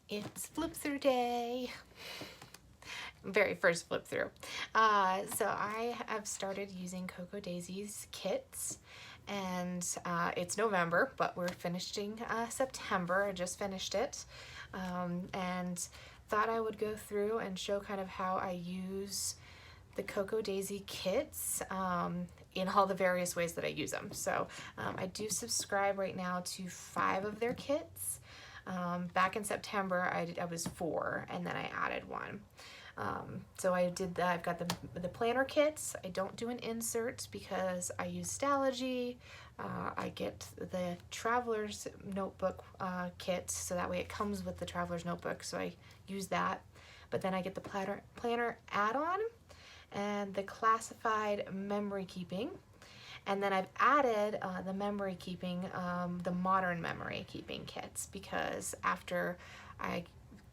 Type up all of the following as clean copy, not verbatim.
It's flip through day. Very first flip through. So I have started using CocoaDaisy's kits, and it's November, but we're finishing September. I just finished it, and thought I would go through and show kind of how I use the CocoaDaisy kits in all the various ways that I use them. So I do subscribe right now to 5 of their kits. Back in September, I was 4, and then I added 1. So I did that. I've got the planner kits. I don't do an insert because I use Stalogy. I get the traveler's notebook kit, so that way it comes with the traveler's notebook, so I use that. But then I get the planner add-on and the classified memory keeping. And then I've added the memory keeping, the modern memory keeping kits, because after I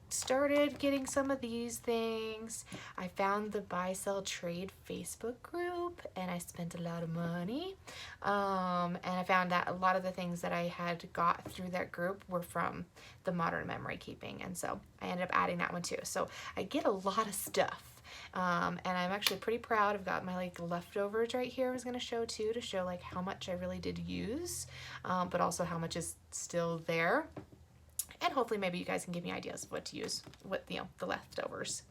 started getting some of these things, I found the buy sell trade Facebook group, and I spent a lot of money, and I found that a lot of the things that I had got through that group were from the modern memory keeping, and so I ended up adding that one too. So I get a lot of stuff. And I'm actually pretty proud. I've got my like leftovers right here I was going to show too, to show like how much I really did use, but also how much is still there. And hopefully maybe you guys can give me ideas of what to use, what, you know, the leftovers.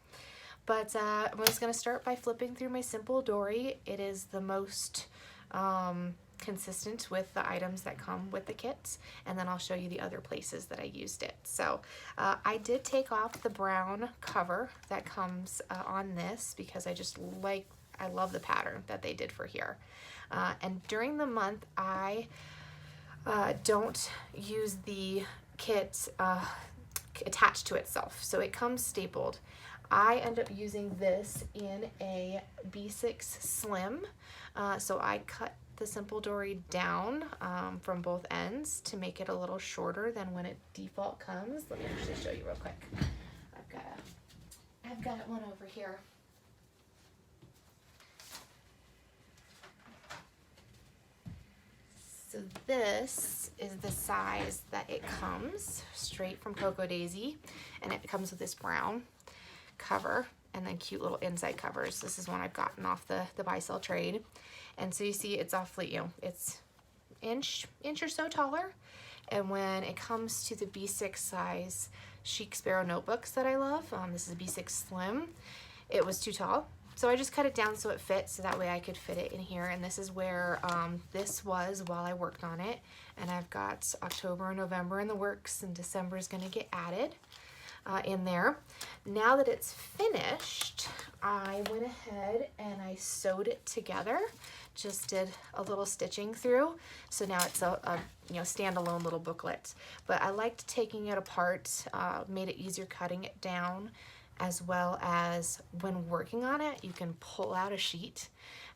But I'm just going to start by flipping through my SimpleDori. It is the most consistent with the items that come with the kits, and then I'll show you the other places that I used it. So I did take off the brown cover that comes on this, because I love the pattern that they did for here. And during the month, I don't use the kit attached to itself, so it comes stapled. I end up using this in a B6 Slim, so I cut the SimpleDori down from both ends to make it a little shorter than when it default comes. Let me actually show you real quick. I've got one over here. So this is the size that it comes straight from CocoaDaisy, and it comes with this brown cover and then cute little inside covers. This is one I've gotten off the buy sell trade, and so you see it's awfully, you know, it's inch or so taller. And when it comes to the B6 size Chic Sparrow notebooks that I love, this is a B6 Slim, it was too tall. So I just cut it down so it fits, so that way I could fit it in here. And this is where this was while I worked on it. And I've got October and November in the works, and December is going to get added in there. Now that it's finished, I went ahead and I sewed it together. Just did a little stitching through. So now it's a you know, standalone little booklet. But I liked taking it apart, made it easier cutting it down, as well as when working on it, you can pull out a sheet.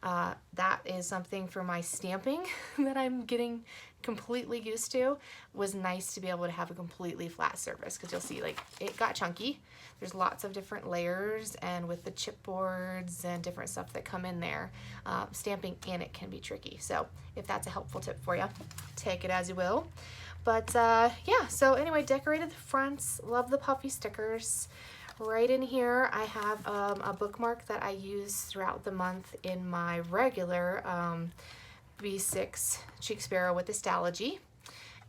That is something for my stamping that I'm getting completely used to. Was nice to be able to have a completely flat surface, because you'll see like it got chunky. There's lots of different layers, and with the chipboards and different stuff that come in there, stamping in it can be tricky. So if that's a helpful tip for you, take it as you will. But yeah, so anyway, decorated the fronts, love the puffy stickers. Right in here, I have a bookmark that I use throughout the month in my regular B6 Chic Sparrow with the Stalogy.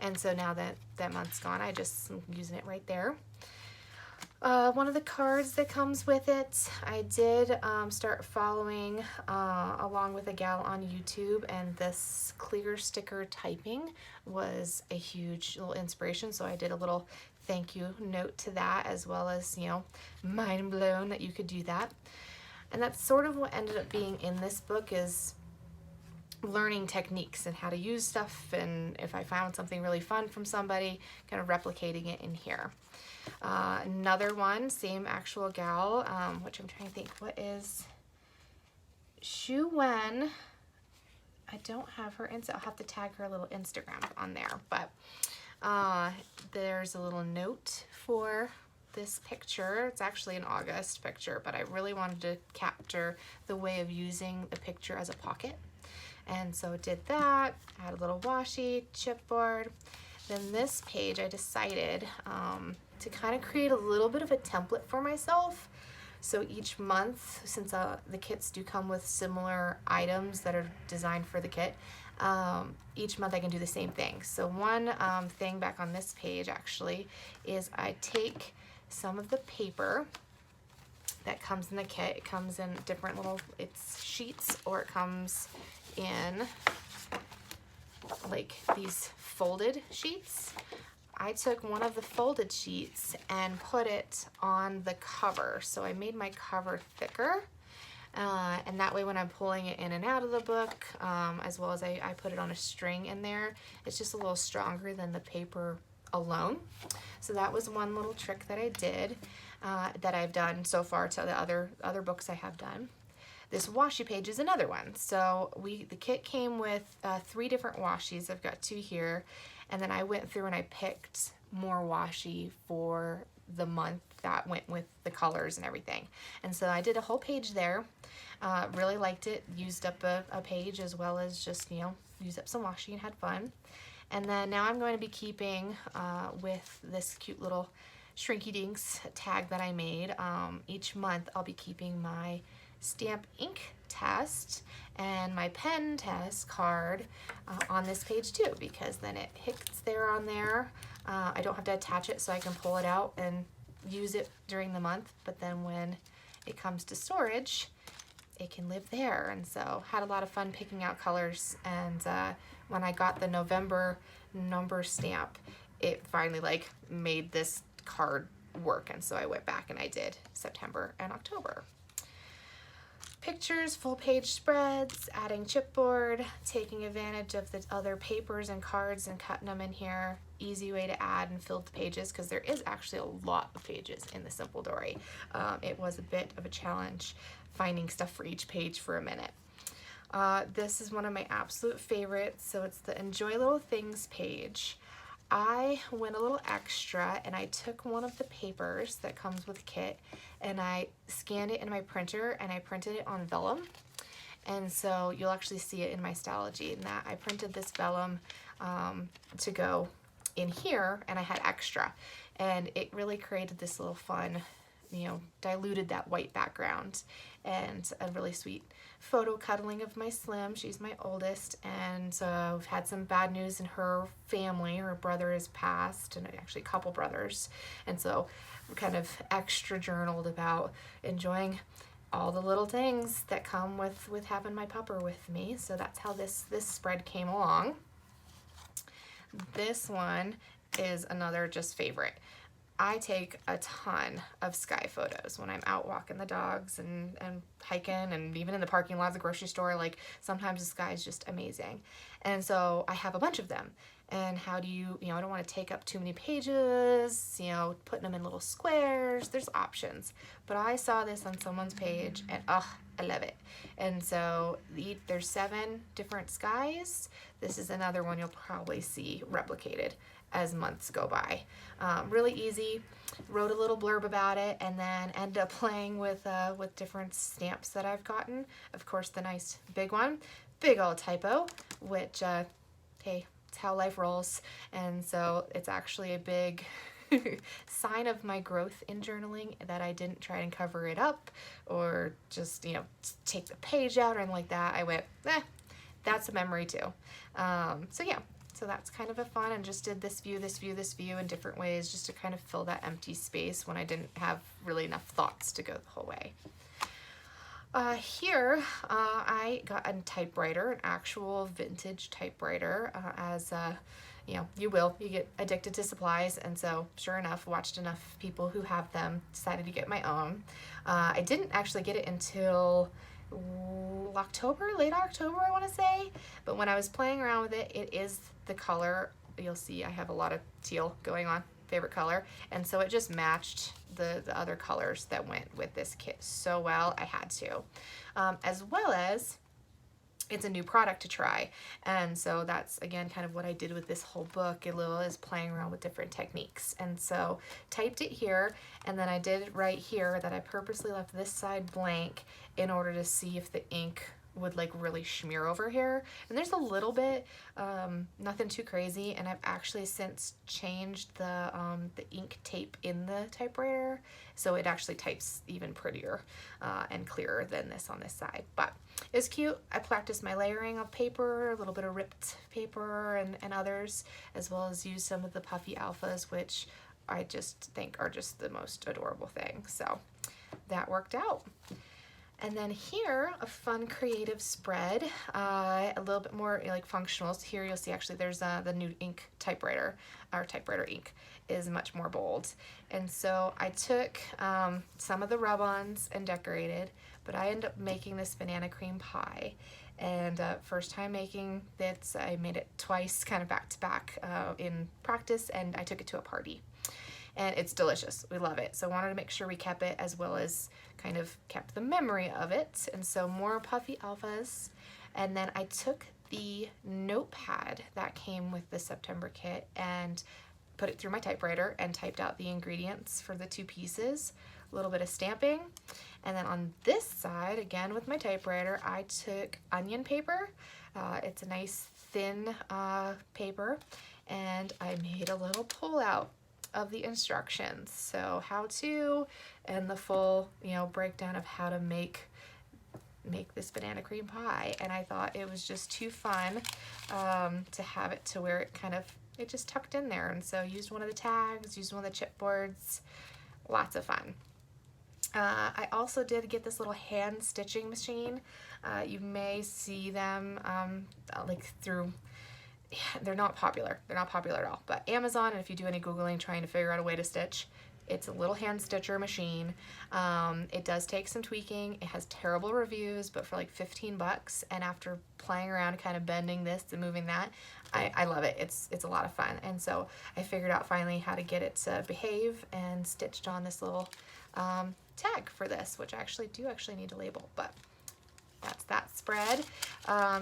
And so now that that month's gone, I just am using it right there. One of the cards that comes with it, I did start following along with a gal on YouTube, and this clear sticker typing was a huge little inspiration. So I did a little thank you note to that, as well as, you know, mind blown that you could do that. And that's sort of what ended up being in this book, is learning techniques and how to use stuff, and if I found something really fun from somebody, kind of replicating it in here. Another one, same actual gal, which I'm trying to think, what is Shu Wen? I don't have her I'll have to tag her little Instagram on there, but there's a little note for this picture. It's actually an August picture, but I really wanted to capture the way of using the picture as a pocket. And so did that, add a little washi, chipboard. Then this page I decided to kind of create a little bit of a template for myself. So each month, since the kits do come with similar items that are designed for the kit, each month I can do the same thing. So one thing back on this page actually is I take some of the paper that comes in the kit. It comes in different little, it's sheets, or it comes in like these folded sheets. I took one of the folded sheets and put it on the cover. So I made my cover thicker, and that way when I'm pulling it in and out of the book, as well as I put it on a string in there, it's just a little stronger than the paper alone. So that was one little trick that I did, that I've done so far to the other books I have done. This washi page is another one. So the kit came with 3 different washies. I've got 2 here. And then I went through and I picked more washi for the month that went with the colors and everything. And so I did a whole page there. Really liked it. Used up a page, as well as just, you know, used up some washi and had fun. And then now I'm going to be keeping with this cute little Shrinky Dinks tag that I made. Each month I'll be keeping my stamp ink test and my pen test card on this page too, because then it hits there on there. I don't have to attach it, so I can pull it out and use it during the month, but then when it comes to storage, it can live there. And so had a lot of fun picking out colors, and when I got the November number stamp, it finally like made this card work, and so I went back and I did September and October. Pictures, full page spreads, adding chipboard, taking advantage of the other papers and cards and cutting them in here. Easy way to add and fill the pages, because there is actually a lot of pages in the SimpleDori. It was a bit of a challenge finding stuff for each page for a minute. This is one of my absolute favorites. So it's the Enjoy Little Things page. I went a little extra and I took one of the papers that comes with the kit and I scanned it in my printer and I printed it on vellum. And so you'll actually see it in my Stalogy, in that I printed this vellum to go in here, and I had extra. And it really created this little fun, you know, diluted that white background, and a really sweet photo cuddling of my Slim. She's my oldest, and so I've had some bad news in her family. Her brother has passed, and actually a couple brothers, and so we kind of extra journaled about enjoying all the little things that come with having my pupper with me. So that's how this spread came along. This one is another just favorite. I take a ton of sky photos when I'm out walking the dogs and hiking, and even in the parking lot of the grocery store. Like, sometimes the sky is just amazing. And so I have a bunch of them. And how do you know, I don't want to take up too many pages, you know, putting them in little squares. There's options. But I saw this on someone's page and I love it. And so there's 7 different skies. This is another one you'll probably see replicated as months go by. Really easy. Wrote a little blurb about it, and then ended up playing with different stamps that I've gotten. Of course, the nice big one, big old typo, which hey, it's how life rolls. And so it's actually a big sign of my growth in journaling that I didn't try and cover it up or just, you know, take the page out or anything like that. I went, that's a memory too. So yeah. So that's kind of a fun, and just did this view, this view, this view in different ways, just to kind of fill that empty space when I didn't have really enough thoughts to go the whole way. Here, I got a typewriter, an actual vintage typewriter, as you know, you get addicted to supplies, and so sure enough, watched enough people who have them, decided to get my own. I didn't actually get it until October, late October, I want to say, but when I was playing around with it, it is the color, you'll see I have a lot of teal going on, favorite color, and so it just matched the other colors that went with this kit so well, I had to. As well as it's a new product to try, and so that's again kind of what I did with this whole book a little, is playing around with different techniques. And so typed it here, and then I did right here that I purposely left this side blank in order to see if the ink would like really smear over here. And there's a little bit, nothing too crazy. And I've actually since changed the ink tape in the typewriter, so it actually types even prettier and clearer than this on this side. But it's cute. I practiced my layering of paper, a little bit of ripped paper and others, as well as used some of the puffy alphas, which I just think are just the most adorable thing. So that worked out. And then here, a fun creative spread, a little bit more like functional. So here you'll see actually there's the new ink typewriter. Our typewriter ink is much more bold. And so I took some of the rub-ons and decorated, but I ended up making this banana cream pie. And first time making this, I made it twice, kind of back to back in practice, and I took it to a party. And it's delicious. We love it. So I wanted to make sure we kept it, as well as kind of kept the memory of it. And so more puffy alphas. And then I took the notepad that came with the September kit and put it through my typewriter and typed out the ingredients for the 2 pieces, a little bit of stamping. And then on this side, again with my typewriter, I took onion paper. It's a nice thin paper, and I made a little pull-out of the instructions. So how to, and the full, breakdown of how to make this banana cream pie. And I thought it was just too fun to have it to where it just tucked in there. And so used one of the tags, used one of the chipboards, lots of fun. I also did get this little hand stitching machine. You may see them like through, they're not popular. They're not popular at all. But Amazon, and if you do any Googling trying to figure out a way to stitch, it's a little hand stitcher machine. It does take some tweaking. It has terrible reviews, but for like 15 bucks, and after playing around kind of bending this and moving that, I love it. It's a lot of fun. And so I figured out finally how to get it to behave, and stitched on this little tag for this, which I do actually need to label, but that's that spread.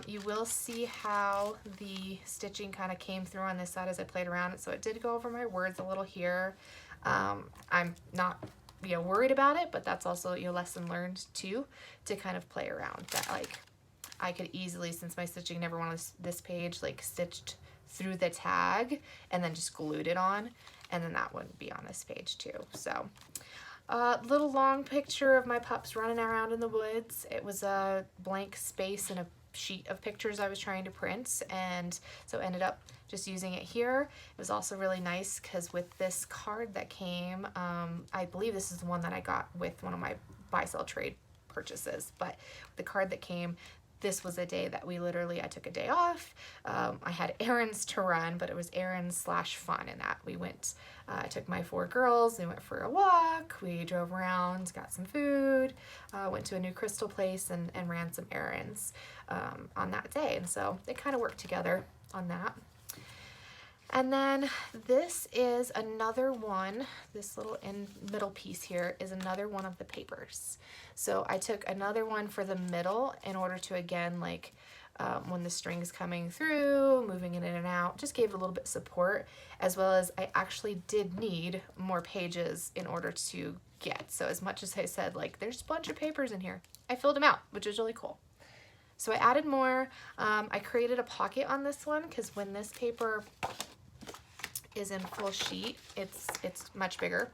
You will see how the stitching kind of came through on this side as I played around it. So it did go over my words a little here. I'm not worried about it, but that's also lesson learned too, to kind of play around that. Like I could easily, since my stitching never went on this page, like stitched through the tag and then just glued it on, and then that wouldn't be on this page too. So little long picture of my pups running around in the woods. It was a blank space in a sheet of pictures I was trying to print, and so ended up just using it here. It was also really nice because with this card that came, I believe this is the one that I got with one of my buy sell trade purchases, but the card that came, this was a day that I took a day off. I had errands to run, but it was errands/fun in that we went, I took my 4 girls, we went for a walk, we drove around, got some food, went to a new crystal place, and ran some errands on that day. And so they kind of worked together on that. And then this is another one, this little middle piece here is another one of the papers. So I took another one for the middle in order to, again, like when the string's coming through, moving it in and out, just gave it a little bit of support, as well as I actually did need more pages in order to get. So as much as I said, like, there's a bunch of papers in here, I filled them out, which is really cool. So I added more. I created a pocket on this one because when this paper is in full sheet, it's much bigger.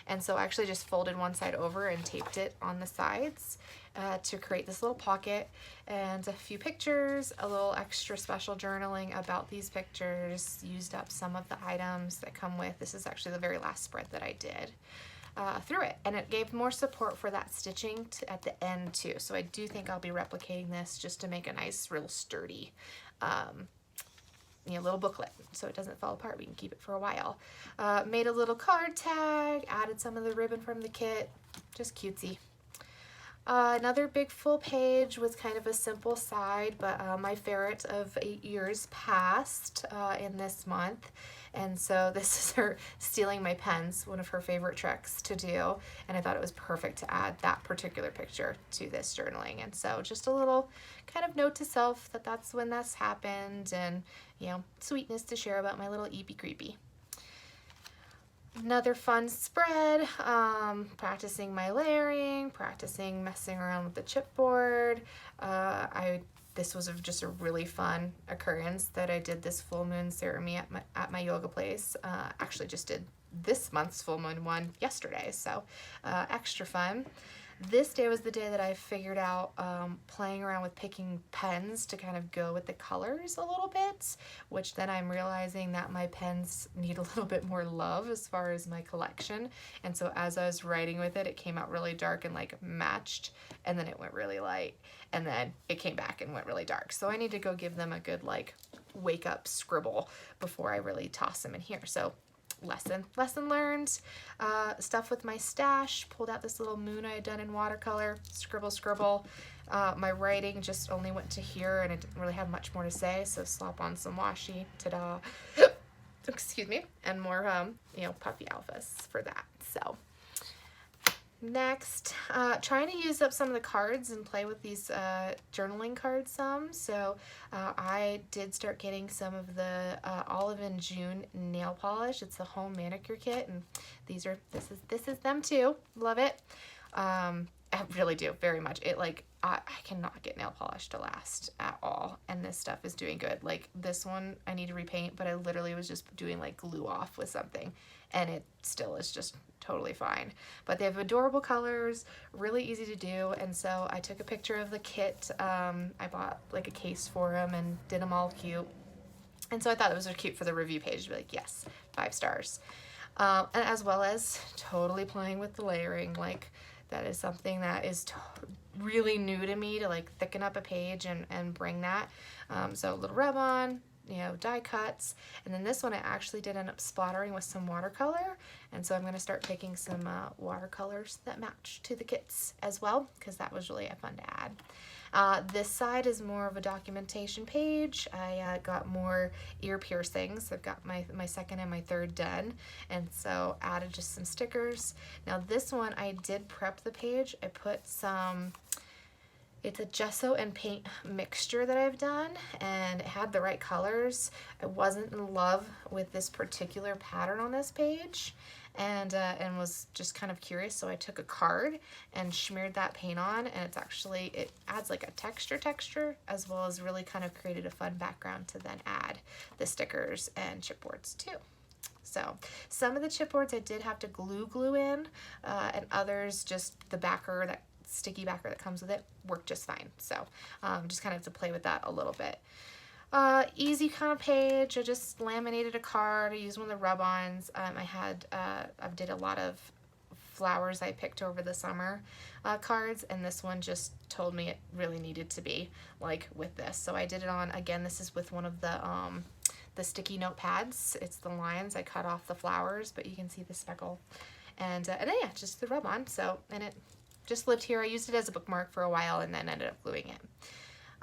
And so I actually just folded one side over and taped it on the sides to create this little pocket, and a few pictures, a little extra special journaling about these pictures, used up some of the items that come with. This is actually the very last spread that I did through it, and it gave more support for that stitching at the end too. So I do think I'll be replicating this just to make a nice, real sturdy little booklet so it doesn't fall apart. We can keep it for a while. Made a little card tag, added some of the ribbon from the kit, just cutesy. Another big full page was kind of a simple side, but my ferret of 8 years passed in this month, and so this is her stealing my pens, one of her favorite tricks to do, and I thought it was perfect to add that particular picture to this journaling. And so just a little kind of note to self that that's when this happened, and sweetness to share about my little eepy creepy. Another fun spread, practicing my layering, practicing messing around with the chipboard. This was just a really fun occurrence that I did this full moon ceremony at my yoga place. Actually just did this month's full moon one yesterday, so extra fun. This day was the day that I figured out playing around with picking pens to kind of go with the colors a little bit, which then I'm realizing that my pens need a little bit more love as far as my collection. And so as I was writing with it, it came out really dark and like matched, and then it went really light, and then it came back and went really dark. So I need to go give them a good like wake up scribble before I really toss them in here. So lesson learned. Stuff with my stash, pulled out this little moon I had done in watercolor, scribble. My writing just only went to here and it didn't really have much more to say, so slop on some washi, ta-da, excuse me, and more, puffy alphas for that. So next, trying to use up some of the cards and play with these journaling cards some. So I did start getting some of the Olive and June nail polish. It's a home manicure kit, and this is them too. Love it. I really do very much. It like I cannot get nail polish to last at all, and this stuff is doing good. Like this one I need to repaint, but I literally was just doing like glue off with something, and it still is just totally fine. But they have adorable colors, really easy to do, and so I took a picture of the kit. I bought like a case for them and did them all cute, and so I thought it was cute for the review page to be like, yes, 5 stars. And as well as totally playing with the layering. Like that is something that is really new to me, to like thicken up a page and bring that. So a little rub on, die cuts, and then this one I actually did end up splattering with some watercolor, and so I'm going to start picking some watercolors that match to the kits as well, because that was really fun to add. This side is more of a documentation page. I got more ear piercings. I've got my second and my third done, and so added just some stickers. Now this one I did prep the page. I put some, it's a gesso and paint mixture that I've done, and it had the right colors. I wasn't in love with this particular pattern on this page, and was just kind of curious, so I took a card and smeared that paint on, and it adds like a texture as well as really kind of created a fun background to then add the stickers and chipboards too. So some of the chipboards I did have to glue in, and others just the backer, that sticky backer that comes with it, worked just fine. So just kind of to play with that a little bit. Easy kind of page. I just laminated a card. I used one of the rub-ons. I did a lot of flowers I picked over the summer cards, and this one just told me it really needed to be like with this. So I did it on, again, this is with one of the sticky note pads. It's the lines. I cut off the flowers, but you can see the speckle. And then yeah, just the rub-on. So, and it just lived here. I used it as a bookmark for a while and then ended up gluing it.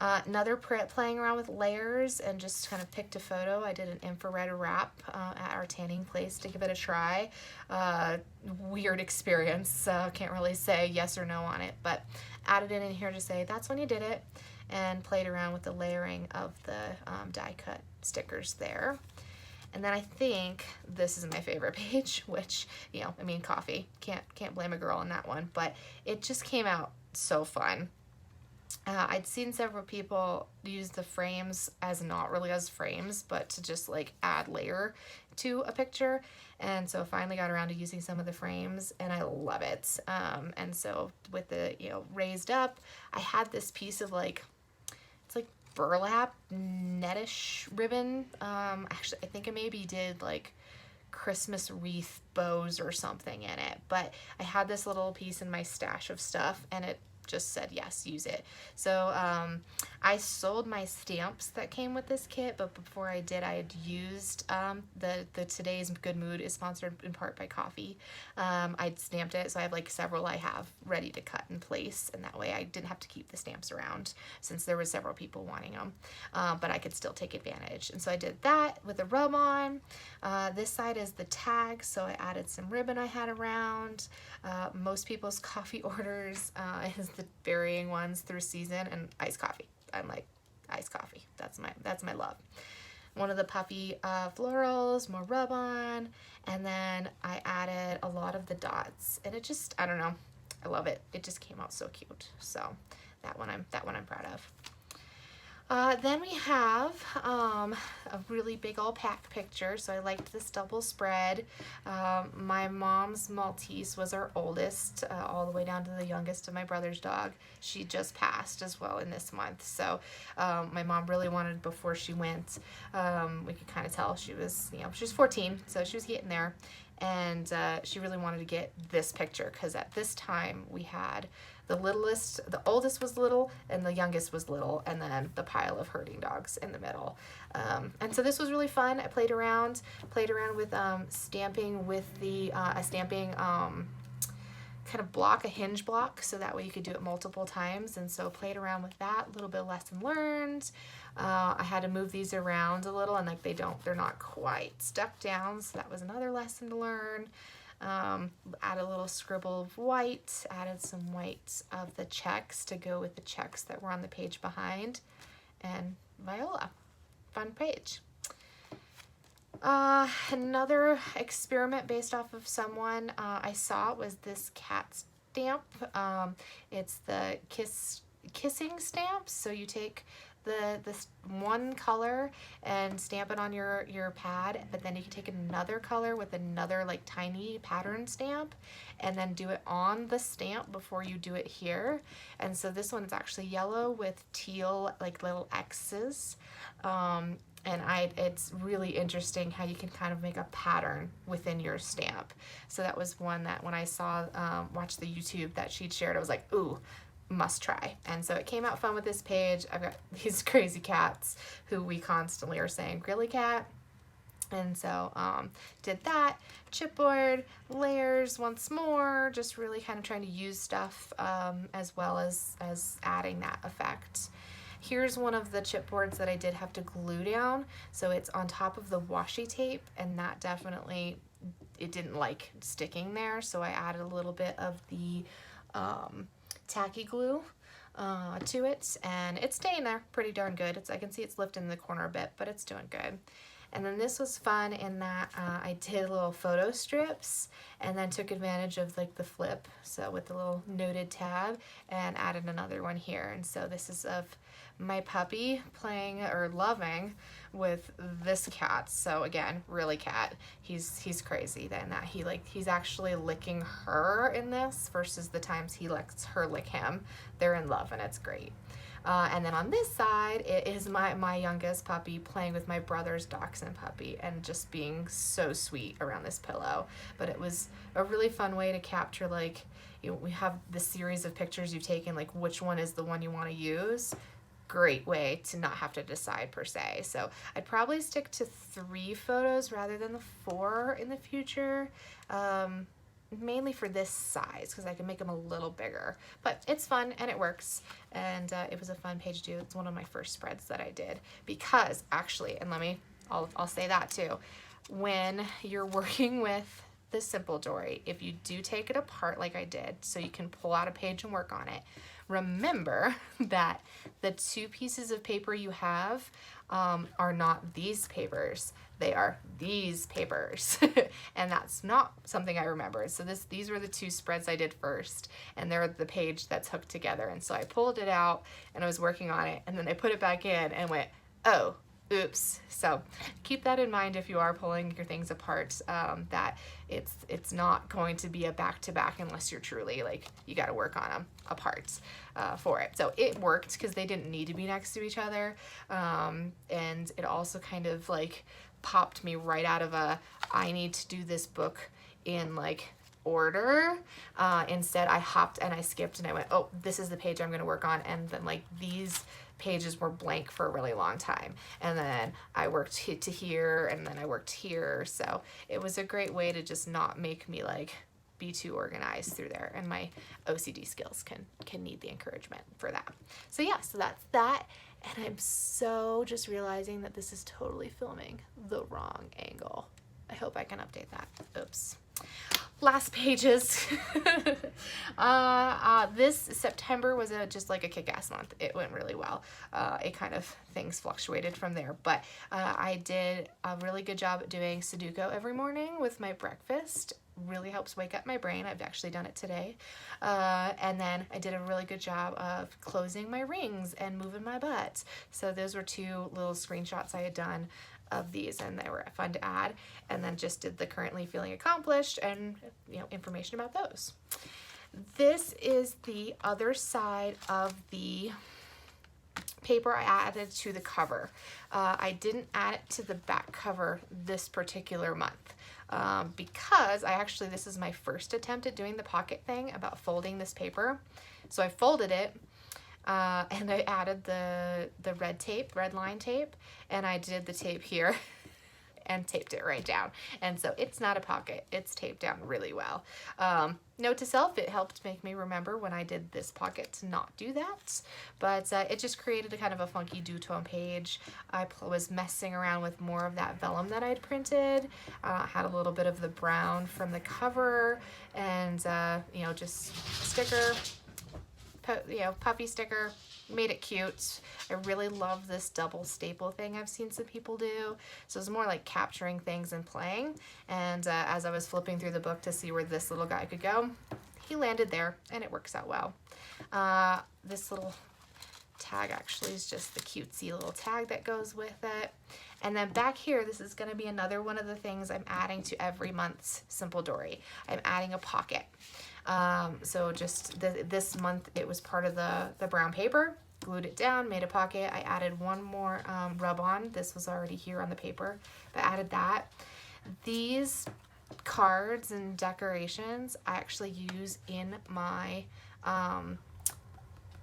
Another playing around with layers and just kind of picked a photo. I did an infrared wrap at our tanning place to give it a try. Weird experience. Can't really say yes or no on it, but added it in here to say that's when you did it, and played around with the layering of the die cut stickers there. And then I think this is my favorite page, which, coffee. Can't blame a girl on that one, but it just came out so fun. I'd seen several people use the frames as not really as frames, but to just like add layer to a picture. And so finally got around to using some of the frames, and I love it. And so with the, raised up, I had this piece of like, it's like burlap nettish ribbon. Actually, I think I maybe did like Christmas wreath bows or something in it, but I had this little piece in my stash of stuff, and it just said yes, use it. So I sold my stamps that came with this kit, but before I did, I had used the Today's Good Mood is sponsored in part by coffee. I'd stamped it, so I have like several I have ready to cut in place, and that way I didn't have to keep the stamps around since there were several people wanting them, but I could still take advantage. And so I did that with a rub on. This side is the tag, so I added some ribbon I had around. Most people's coffee orders is the varying ones through season, and iced coffee. I'm like, iced coffee. That's my love. one of the puppy florals, more rub on, and then I added a lot of the dots, and it just, I don't know, I love it. It just came out so cute. So that one I'm proud of. Then we have a really big old pack picture. So I liked this double spread. My mom's Maltese was our oldest, all the way down to the youngest of my brother's dog. She just passed as well in this month. So my mom really wanted, before she went, we could kind of tell she was, she was 14, so she was getting there. And she really wanted to get this picture because at this time we had the oldest was little and the youngest was little, and then the pile of herding dogs in the middle. And so this was really fun. I played around with stamping with a stamping kind of block, a hinge block, so that way you could do it multiple times. And so played around with that, a little bit of lesson learned. I had to move these around a little, and like they're not quite stuck down, so that was another lesson to learn. Add a little scribble of white, added some white of the checks to go with the checks that were on the page behind, and Viola. Fun page. Another experiment based off of someone I saw was this cat stamp. It's the kissing stamp. So you take this one color and stamp it on your pad, but then you can take another color with another like tiny pattern stamp and then do it on the stamp before you do it here. And so this one is actually yellow with teal like little X's. And it's really interesting how you can kind of make a pattern within your stamp. So that was one that when I saw, watched the YouTube that she'd shared, I was like, ooh, must try. And so it came out fun with this page. I've got these crazy cats who we constantly are saying, Grilly cat. And so did that, chipboard, layers once more, just really kind of trying to use stuff as well as adding that effect. Here's one of the chipboards that I did have to glue down. So it's on top of the washi tape, and that definitely, it didn't like sticking there. So I added a little bit of the tacky glue to it, and it's staying there pretty darn good. I can see it's lifting the corner a bit, but it's doing good. And then this was fun in that I did little photo strips and then took advantage of like the flip, so with the little noted tab, and added another one here. And so this is of my puppy playing or loving with this cat. So again, really cat. He's crazy then that he's actually licking her in this versus the times he lets her lick him. They're in love and it's great. And then on this side, it is my youngest puppy playing with my brother's dachshund puppy and just being so sweet around this pillow. But it was a really fun way to capture, like, we have this series of pictures you've taken, like which one is the one you want to use. Great way to not have to decide per se. So I'd probably stick to 3 photos rather than the 4 in the future. Mainly for this size because I can make them a little bigger, but it's fun and it works, and it was a fun page to do. It's one of my first spreads that I did because actually, and I'll say that too, when you're working with the SimpleDori, if you do take it apart like I did so you can pull out a page and work on it, remember that the 2 pieces of paper you have are not these papers. They are these papers. And that's not something I remembered. So these were the 2 spreads I did first, and they're the page that's hooked together. And so I pulled it out and I was working on it, and then I put it back in and went, oh, oops. So keep that in mind if you are pulling your things apart, that it's not going to be a back-to-back unless you're truly, like, you got to work on them apart for it. So it worked because they didn't need to be next to each other, and it also kind of like popped me right out of I need to do this book in like order. Instead I hopped and I skipped and I went, oh, this is the page I'm going to work on, and then like these pages were blank for a really long time, and then I worked to here, and then I worked here. So it was a great way to just not make me like be too organized through there, and my OCD skills can need the encouragement for that. So yeah, so that's that. And I'm so just realizing that this is totally filming the wrong angle. I hope I can update that. Oops. Last pages. This September was just like a kick-ass month. It went really well. It kind of, things fluctuated from there, but I did a really good job at doing Sudoku every morning with my breakfast. Really helps wake up my brain. I've actually done it today. And then I did a really good job of closing my rings and moving my butt. So those were two little screenshots I had done of these, and they were fun to add. And then just did the currently feeling accomplished and, you know, information about those. This is the other side of the paper I added to the cover. I didn't add it to the back cover this particular month because this is my first attempt at doing the pocket thing about folding this paper. So I folded it and I added the red line tape, and I did the tape here and taped it right down. And so it's not a pocket, it's taped down really well. Note to self, it helped make me remember when I did this pocket to not do that, but it just created a kind of a funky two-tone page. I was messing around with more of that vellum that I'd printed, had a little bit of the brown from the cover, and you know, just sticker, you know, puffy sticker, made it cute. I really love this double staple thing I've seen some people do. So it's more like capturing things and playing. And as I was flipping through the book to see where this little guy could go, he landed there, and it works out well. This little tag actually is just the cutesy little tag that goes with it. And then back here, this is going to be another one of the things I'm adding to every month's SimpleDori. I'm adding a pocket. So just this month it was part of the brown paper, glued it down, made a pocket. I added one more rub on. This was already here on the paper, but added that. These cards and decorations I actually use in my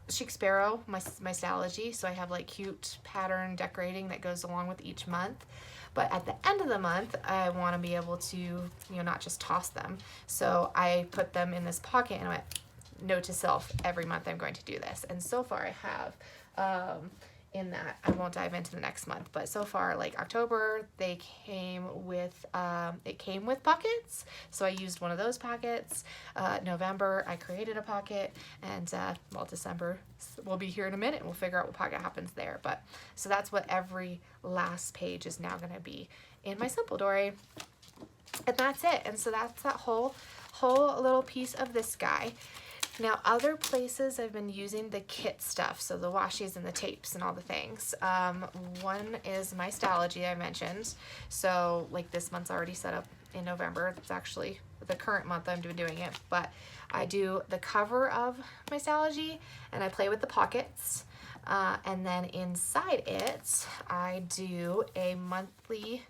Chic Sparrow, my Stalogy. So I have like cute pattern decorating that goes along with each month. But at the end of the month, I want to be able to, you know, not just toss them. So I put them in this pocket, and I went, note to self, every month I'm going to do this. And so far I have, in that, I won't dive into the next month, but so far, like October, they came with, it came with pockets. So I used one of those pockets. November, I created a pocket, and well, December, we'll be here in a minute, and we'll figure out what pocket happens there. But so that's what every last page is now going to be in my SimpleDori. And that's it. And so that's that whole little piece of this guy. Now, other places I've been using the kit stuff, so the washies and the tapes and all the things. One is my Stalogy I mentioned. So, like, this month's already set up in November. It's actually the current month I'm doing it. But I do the cover of my Stalogy, and I play with the pockets. And then inside it, I do a monthly,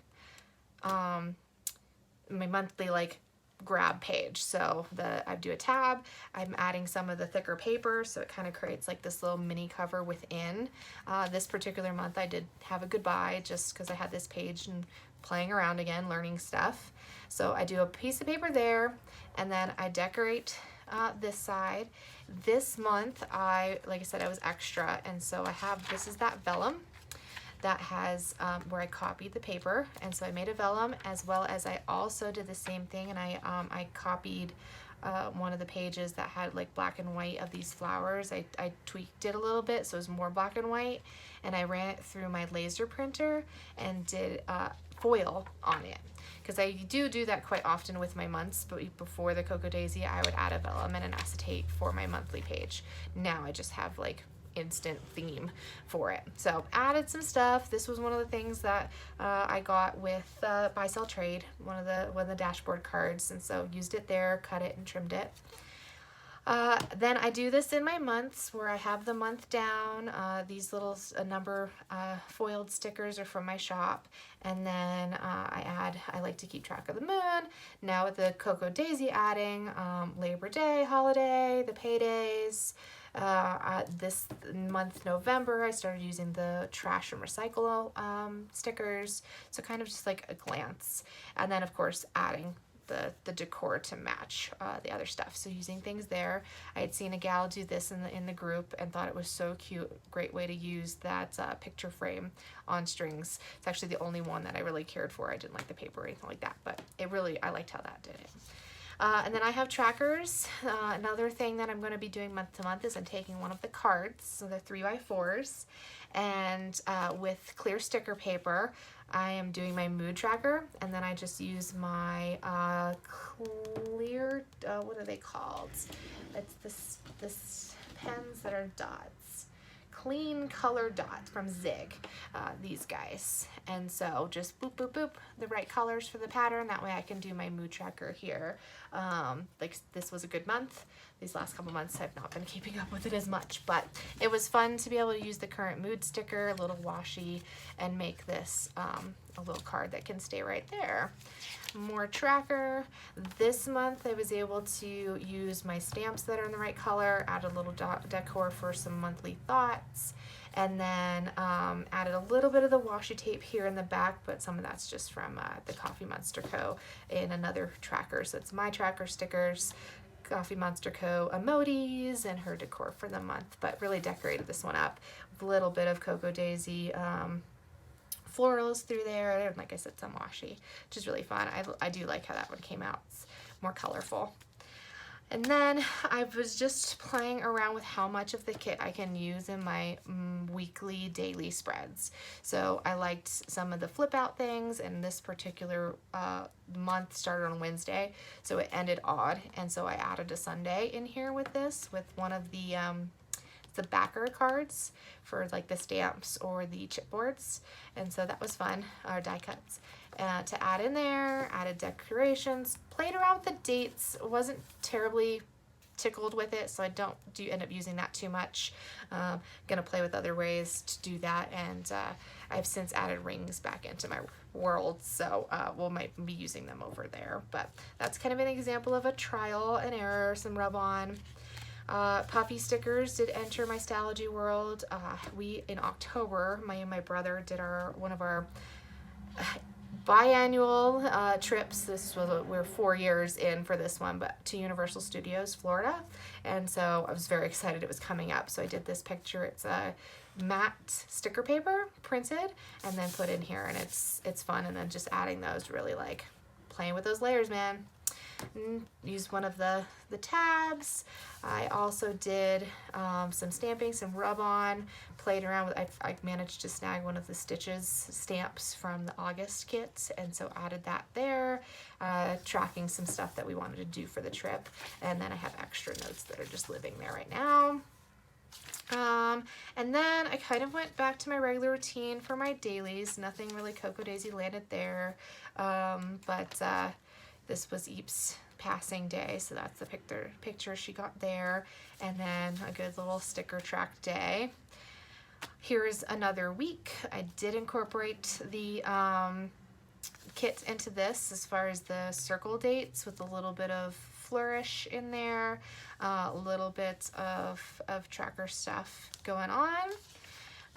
like, grab page. So I do a tab, I'm adding some of the thicker paper, so it kind of creates like this little mini cover within. This particular month I did have a goodbye just because I had this page and playing around again, learning stuff. So I do a piece of paper there, and then I decorate this side. This month like I said, I was extra, and so this is that vellum that has where I copied the paper, and so I made a vellum, as well as I also did the same thing, and I copied one of the pages that had like black and white of these flowers. I tweaked it a little bit so it was more black and white, and I ran it through my laser printer and did foil on it, because I do that quite often with my months. But before the CocoaDaisy, I would add a vellum and an acetate for my monthly page. Now I just have like instant theme for it. So added some stuff. This was one of the things that I got with Buy Sell Trade, one of the dashboard cards, and so used it there, cut it and trimmed it. Then I do this in my months where I have the month down. These little number foiled stickers are from my shop, and then I like to keep track of the moon. Now with the CocoaDaisy adding Labor Day, holiday, the paydays. This month, November, I started using the trash and recycle stickers, so kind of just like a glance. And then, of course, adding the decor to match the other stuff. So using things there. I had seen a gal do this in the group and thought it was so cute. Great way to use that picture frame on strings. It's actually the only one that I really cared for. I didn't like the paper or anything like that, but I liked how that did it. And then I have trackers. Another thing that I'm going to be doing month to month is I'm taking one of the cards, so they're 3x4s, and with clear sticker paper, I am doing my mood tracker, and then I just use my clear, what are they called? It's this pens that are dots. Clean color dots from Zig, these guys. And so just boop, boop, boop, the right colors for the pattern. That way I can do my mood tracker here. Like this was a good month. These last couple months I've not been keeping up with it as much, but it was fun to be able to use the current mood sticker, a little washi, and make this a little card that can stay right there. More tracker. This month I was able to use my stamps that are in the right color, add a little decor for some monthly thoughts, and then added a little bit of the washi tape here in the back, but some of that's just from the Coffee Monster Co. in another tracker. So it's my tracker stickers, Coffee Monster Co. emojis, and her decor for the month, but really decorated this one up with a little bit of CocoaDaisy florals through there, and like I said, some washi, which is really fun. I do like how that one came out. It's more colorful. And then I was just playing around with how much of the kit I can use in my weekly, daily spreads. So I liked some of the flip out things, and this particular month started on Wednesday, so it ended odd, and so I added a Sunday in here with this, with one of the backer cards for like the stamps or the chipboards, and so that was fun, or die cuts. To add in there, added decorations, played around with the dates, wasn't terribly tickled with it, so I don't end up using that too much. Gonna play with other ways to do that, and I've since added rings back into my world, so we'll might be using them over there. But that's kind of an example of a trial and error, some rub-on. Puffy stickers did enter my Stalogy world. We, in October, my brother did one of our biannual trips. We're 4 years in for this one, but to Universal Studios, Florida. And so I was very excited it was coming up. So I did this picture. It's a matte sticker paper printed and then put in here, and it's fun. And then just adding those, really like playing with those layers, man. Used one of the tabs. I also did some stamping, some rub-on, played around with, I managed to snag one of the Stitches stamps from the August kit, and so added that there, tracking some stuff that we wanted to do for the trip, and then I have extra notes that are just living there right now. And then I kind of went back to my regular routine for my dailies. Nothing really CocoaDaisy landed there, but this was Eep's passing day, so that's the picture she got there, and then a good little sticker track day. Here's another week. I did incorporate the kit into this as far as the circle dates with a little bit of flourish in there, a little bit of tracker stuff going on.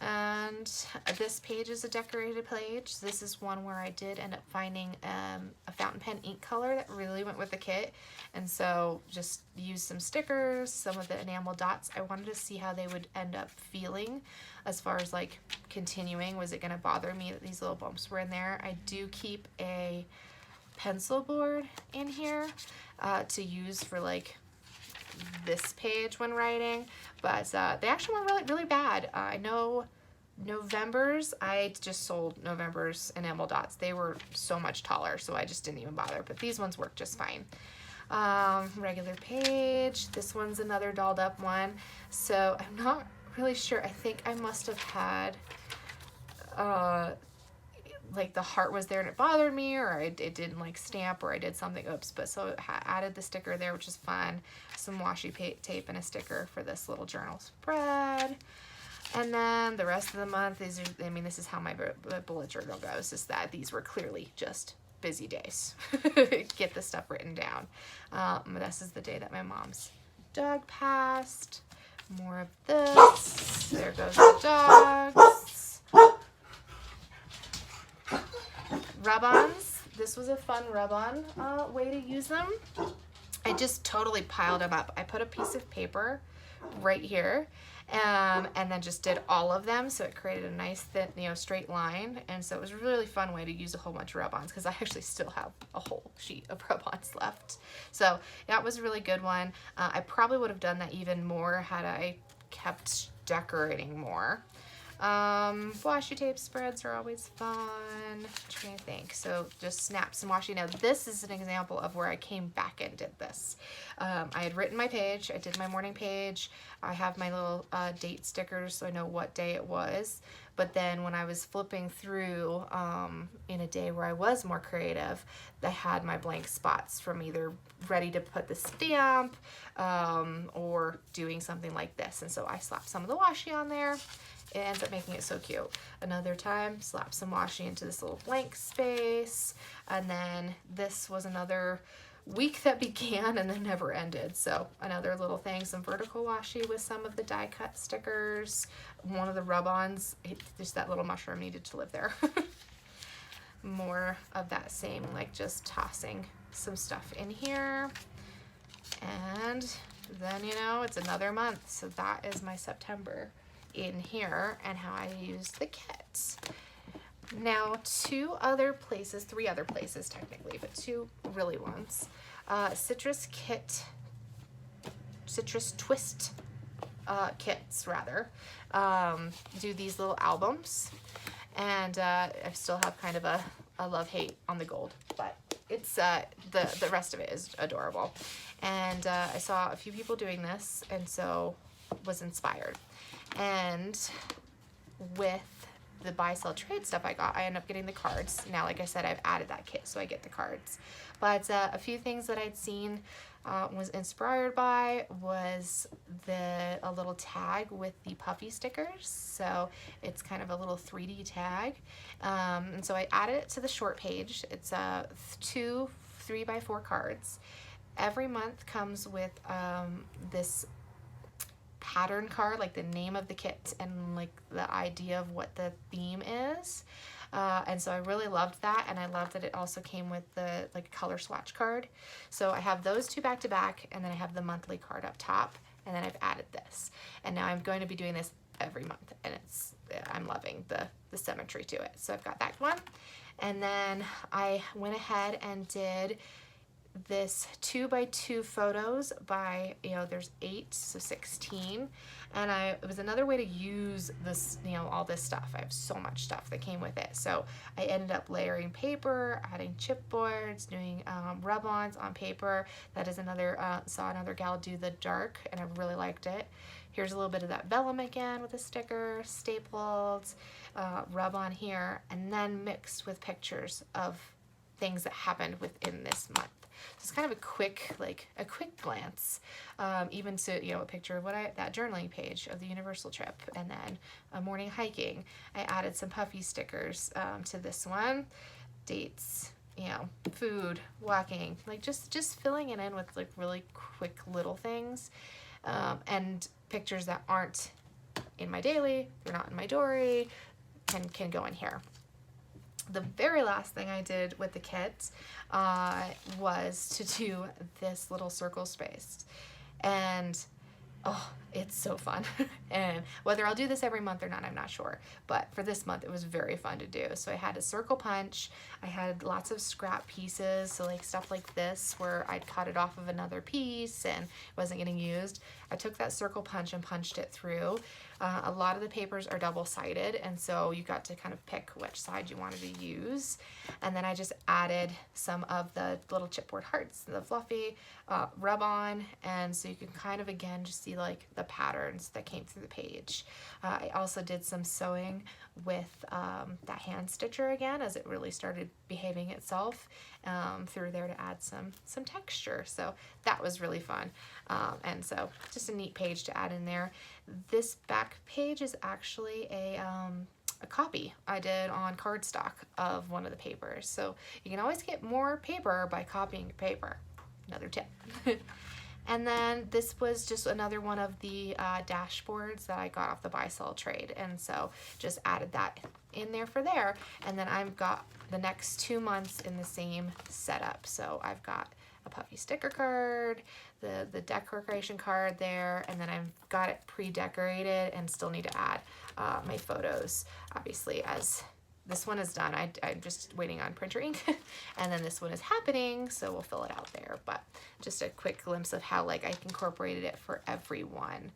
And this page is a decorated page. This is one where I did end up finding a fountain pen ink color that really went with the kit, and so just used some stickers, some of the enamel dots. I wanted to see how they would end up feeling as far as like continuing. Was it going to bother me that these little bumps were in there? I do keep a pencil board in here to use for like this page when writing, but they actually were really bad. I know November's, I just sold November's enamel dots. They were so much taller, so I just didn't even bother, but these ones work just fine. Regular page. This one's another dolled up one, so I'm not really sure. I think I must have had like the heart was there and it bothered me, or it didn't like stamp, or I did something, oops. But so I added the sticker there, which is fun. Some washi tape and a sticker for this little journal spread. And then the rest of the month, these are, I mean, this is how my bullet journal goes, is that these were clearly just busy days. Get the stuff written down. This is the day that my mom's dog passed. More of this. There goes the dogs. Rub-ons. this was a fun rub-on way to use them. I just totally piled them up. I put a piece of paper right here, and then just did all of them, so it created a nice thin, straight line. And so it was a really fun way to use a whole bunch of rub-ons, because I actually still have a whole sheet of rub-ons left. So that was a really good one. I probably would have done that even more had I kept decorating more. Washi tape spreads are always fun. I'm trying to think. So just snap some washi. Now this is an example of where I came back and did this. I had written my page. I did my morning page. I have my little date stickers so I know what day it was. But then when I was flipping through in a day where I was more creative, I had my blank spots from either ready to put the stamp or doing something like this. And so I slapped some of the washi on there. It ends up making it so cute. Another time, slap some washi into this little blank space. And then this was another week that began and then never ended. So another little thing, some vertical washi with some of the die cut stickers. One of the rub-ons, just that little mushroom needed to live there. More of that same, like just tossing some stuff in here. And then, it's another month. So that is my September in here and how I use the kit. Now three other places technically, but two really ones. Citrus Twist kits rather, do these little albums, and I still have kind of a love-hate on the gold, but it's the rest of it is adorable. And I saw a few people doing this, and so was inspired. And with the buy, sell, trade stuff I got, I ended up getting the cards. Now, like I said, I've added that kit, so I get the cards. But a few things that I'd seen was inspired by was a little tag with the puffy stickers. So it's kind of a little 3D tag. And so I added it to the short page. It's 2 3x4 cards. Every month comes with this pattern card, like the name of the kit and like the idea of what the theme is. And so I really loved that, and I loved that it also came with the color swatch card. So I have those two back to back, and then I have the monthly card up top, and then I've added this. And now I'm going to be doing this every month, and I'm loving the symmetry to it. So I've got that one. And then I went ahead and did this 2x2 photos by, there's 8, so 16. And it was another way to use this, all this stuff. I have so much stuff that came with it. So I ended up layering paper, adding chipboards, doing rub-ons on paper. That is saw another gal do the dark, and I really liked it. Here's a little bit of that vellum again with a sticker, stapled, rub-on here, and then mixed with pictures of things that happened within this month. So it's kind of a quick glance, even to, a picture of that journaling page of the Universal trip, and then a morning hiking. I added some puffy stickers to this one, dates, food, walking, just filling it in with really quick little things, and pictures that aren't in my daily, they're not in my Dori, can go in here. The very last thing I did with the kit was to do this little circle space. And oh, it's so fun. And whether I'll do this every month or not, I'm not sure. But for this month, it was very fun to do. So I had a circle punch. I had lots of scrap pieces. So stuff like this where I'd cut it off of another piece and it wasn't getting used. I took that circle punch and punched it through. A lot of the papers are double-sided, and so you got to kind of pick which side you wanted to use. And then I just added some of the little chipboard hearts, the fluffy rub-on, and so you can kind of, again, just see the patterns that came through the page. I also did some sewing with that hand stitcher again, as it really started behaving itself through there to add some texture. So that was really fun. And so just a neat page to add in there. This back page is actually a copy I did on cardstock of one of the papers. So you can always get more paper by copying your paper. Another tip. And then this was just another one of the dashboards that I got off the buy-sell trade. And so just added that in there for there. And then I've got the next 2 months in the same setup. So I've got a puffy sticker card, the decoration card there, and then I've got it pre-decorated and still need to add my photos, obviously, as this one is done. I'm just waiting on printer ink and then this one is happening, so we'll fill it out there. But just a quick glimpse of how like I incorporated it for everyone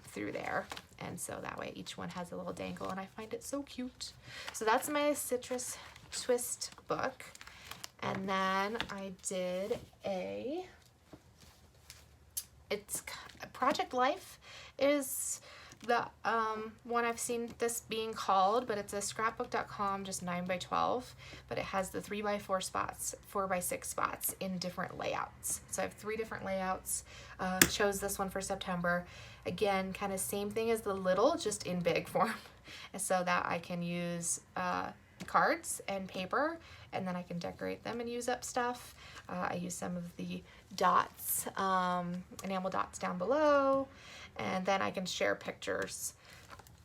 through there. And so that way each one has a little dangle and I find it so cute. So that's my citrus twist book. And then I did it's Project Life is the one I've seen this being called, but it's a scrapbook.com, just 9x12, but it has the 3x4 spots, 4x6 spots in different layouts. So I have 3 different layouts. Chose this one for September. Again, kind of same thing as the little, just in big form, and so that I can use cards and paper, and then I can decorate them and use up stuff. I use some of the dots, enamel dots down below, and then I can share pictures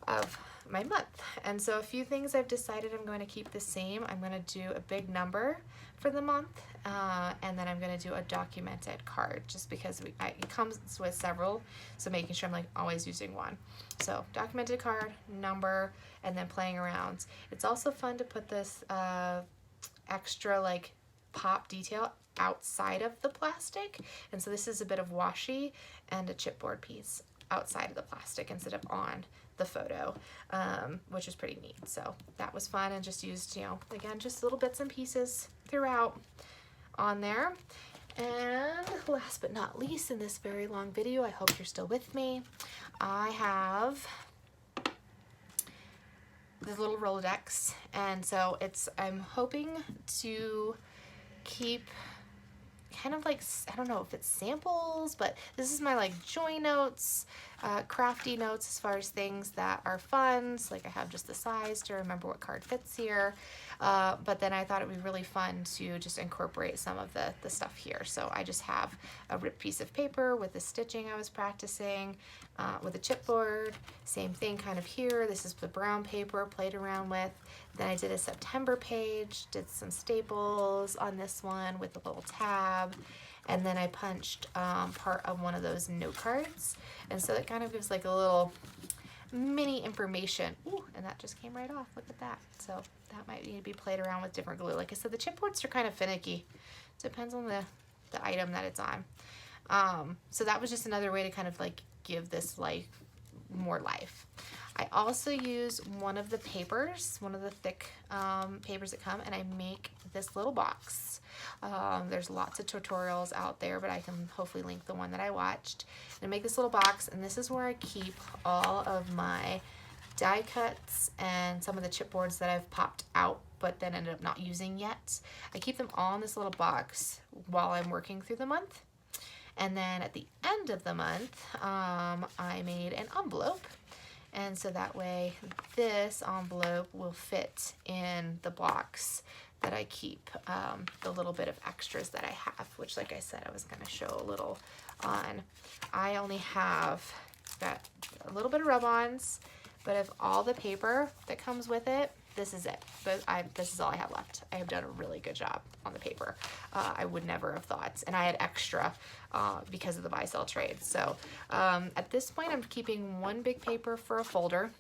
of my month. And so a few things I've decided I'm going to keep the same. I'm going to do a big number for the month, and then I'm going to do a documented card, just because it comes with several, so making sure I'm like always using one. So documented card, number, and then playing around. It's also fun to put this extra like pop detail outside of the plastic, and so this is a bit of washi and a chipboard piece outside of the plastic instead of on the photo, which is pretty neat. So that was fun, and just used, you know, again, just little bits and pieces throughout on there. And last but not least, in this very long video, I hope you're still with me, I have this little Rolodex, and so I'm hoping to keep kind of like, I don't know if it's samples, but this is my like joy notes, crafty notes as far as things that are fun. So like I have just the size to remember what card fits here, but then I thought it would be really fun to just incorporate some of the stuff here. So I just have a ripped piece of paper with the stitching I was practicing, with a chipboard, same thing kind of here. This is the brown paper, played around with. Then I did a September page, did some staples on this one with a little tab, and then I punched part of one of those note cards, and so it kind of gives like a little mini information. Ooh, and that just came right off, look at that. So that might need to be played around with different glue. Like I said, the chipboards are kind of finicky. Depends on the item that it's on. So that was just another way to kind of like give this like more life. I also use one of the papers, one of the thick papers that come, and I make this little box. There's lots of tutorials out there, but I can hopefully link the one that I watched. And I make this little box, and this is where I keep all of my die cuts and some of the chipboards that I've popped out but then ended up not using yet. I keep them all in this little box while I'm working through the month. And then at the end of the month, I made an envelope. And so that way this envelope will fit in the box that I keep the little bit of extras that I have, which like I said, I was gonna show a little on. I only have got a little bit of rub-ons, but of all the paper that comes with it, this is it. But this is all I have left. I have done a really good job on the paper. I would never have thought. And I had extra because of the buy-sell trade. So at this point, I'm keeping one big paper for a folder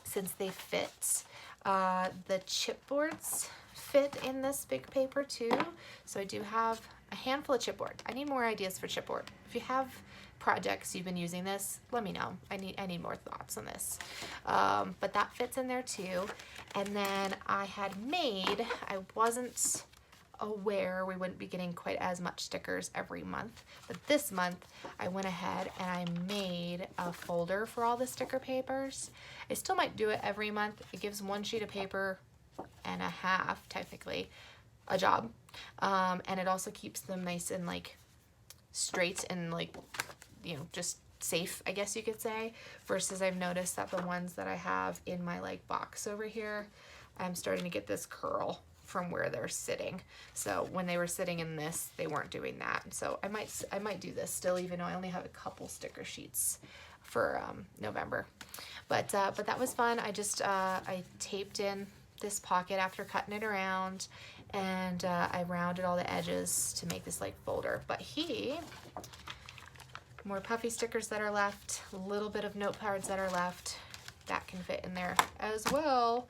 since they fit. The chipboards fit in this big paper too. So I do have a handful of chipboard. I need more ideas for chipboard. If you have projects you've been using this, let me know. I need more thoughts on this. But that fits in there too. And then I wasn't aware we wouldn't be getting quite as much stickers every month, but this month I went ahead and I made a folder for all the sticker papers. I still might do it every month. It gives one sheet of paper and a half, technically, a job. And it also keeps them nice and like straight and like, you know, just safe, I guess you could say, versus I've noticed that the ones that I have in my like box over here, I'm starting to get this curl from where they're sitting. So when they were sitting in this, they weren't doing that. So I might do this still, even though I only have a couple sticker sheets for November. But that was fun. I just I taped in this pocket after cutting it around, and I rounded all the edges to make this like folder. But more puffy stickers that are left, a little bit of note cards that are left, that can fit in there as well.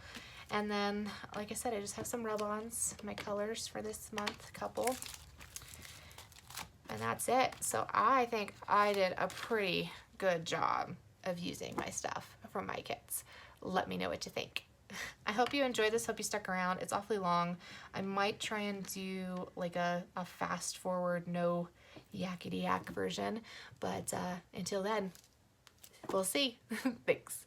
And then, like I said, I just have some rub-ons, my colors for this month, couple. And that's it. So I think I did a pretty good job of using my stuff from my kits. Let me know what you think. I hope you enjoyed this. Hope you stuck around. It's awfully long. I might try and do like a fast forward, no yakety yak version. But until then, we'll see. Thanks.